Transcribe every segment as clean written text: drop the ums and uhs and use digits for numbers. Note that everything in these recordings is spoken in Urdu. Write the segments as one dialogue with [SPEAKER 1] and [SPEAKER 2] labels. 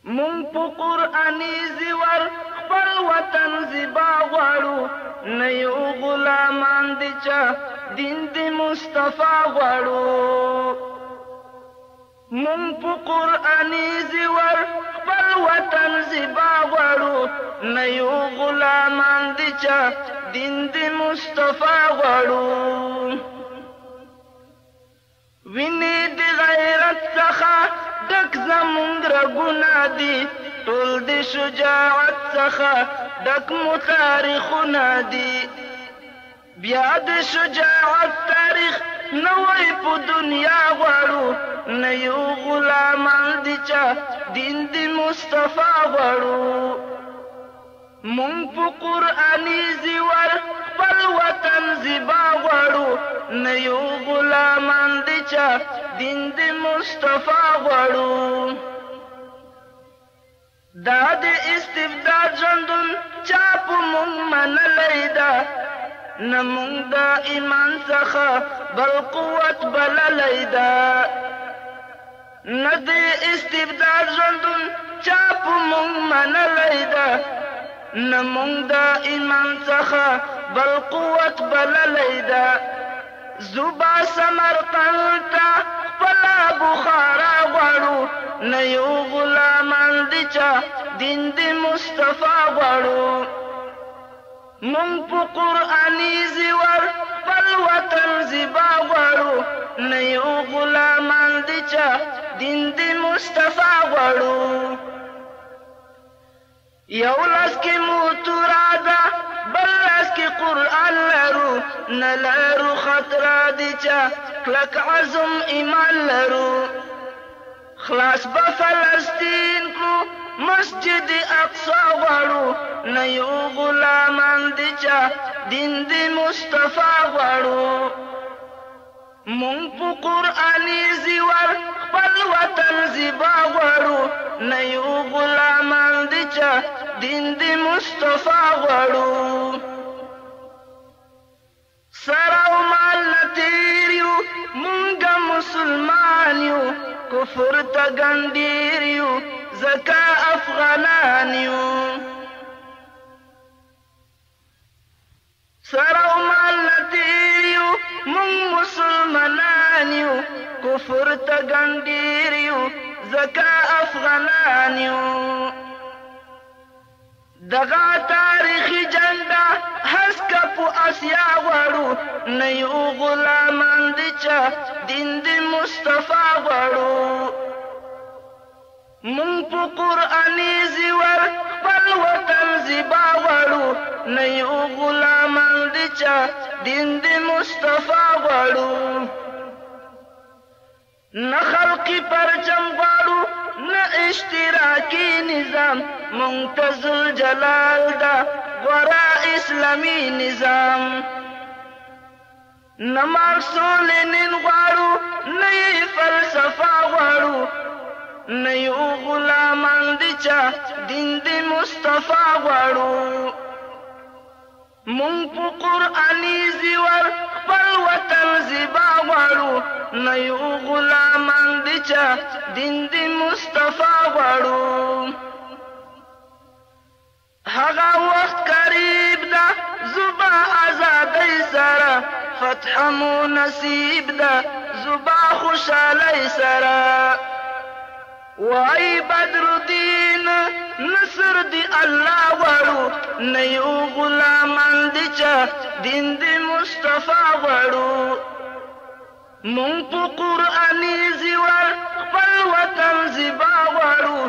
[SPEAKER 1] مونږ په قرآني زیور خپل وطن زیبا غواړو، نه یو غلامان دي چا دین د مصطفی غواړو. مونږ په قرآني زیور خپل وطن زیبا غواړو، نه یو غلامان دي چا دین د مصطفی غواړو. وینې د غیرت څخه ډک زمونږ رګونه دي، ټول د شجاعت څخه ډک مو تاریخونه دي. بیا د شجاعت تاریخ نوی په دنیا غواړو، نه یو غلامان دي چا دین د مصطفی غواړو. مونږ په قرآني زیور خپل وطن زیبا غواړو، نه یو غلامان دي چا دین د مصطفی غواړو. دا د استبداد ژوندون چا په مونږ منلی ده، نه مونږ د ایمان څخه بل قوت بللی ده. نه د استبداد ژوندون چا په مونږ منلی ده، نه مونږ د ایمان څخه بل قوت بللی ده. زوبا سمرقند ته خپله بخارا غواړو، نه یو غلامان دي چا دین د مصطفی غواړو. مونږ په قرآني زیور خپل وطن زیبا غواړو، نه یو غلامان دي چا دین د مصطفی غواړو. یو لاس کې مو توره ده، بل لاس کې قرآن لرو، نه لرو خطره دي چا کلک عزم ایمان لرو. خلاص به فلسطین کړو مسجد اقصی غواړو، نه یو غلامان دي چا دین د مصطفی غواړو. مونږ په قرآني زیور خپل وطن زیبا غواړو، نه یو غلامان دي چا دین د مصطفی غواړو. سر او مال نه تیر یو مونږه مسلمان یو، کفر ته ګنډیر یو ځکه افغانان یو. سر او مال نه تیر یو مونږ مسلمانان یو، کفر ته ګنډیر یو ځکه افغانان یو. دغه تاریخي جنګ ده هسکه په اسیا غواړو، نه یو غلامان دي چا دین د مصطفی غواړو. مونږ په قرآني زیور خپل وطن زیبا غواړو، نه یو غلامان دي چا دین د مصطفی غواړو. نه خلقی پرچم غواړو، نه اشتراکي نظام، منتظر جلال دا غورا اسلامی نظام. نه مارکسو لینین غواړو، نه یې فلسفه غواړو، نه یو غلامان دي چا دین د مصطفی غواړو. مونږ په قرآني زیور خپل وطن زیبا غواړو، نه یو غلامان دي چا دین د مصطفی غواړو. هغه وخت قریب ده زوبا ازادۍ سره، فتح مو نصیب ده زوبا خوشحالۍ سره. وای بدر الدین نصر دی الله غواړو، نه یو غلامان دي چا دین د مصطفی غواړو. مونږ په قرآني زیور خپل وطن زیبا غواړو،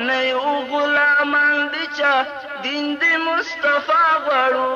[SPEAKER 1] نه یو غلامان دي چا دین د مصطفی غواړو.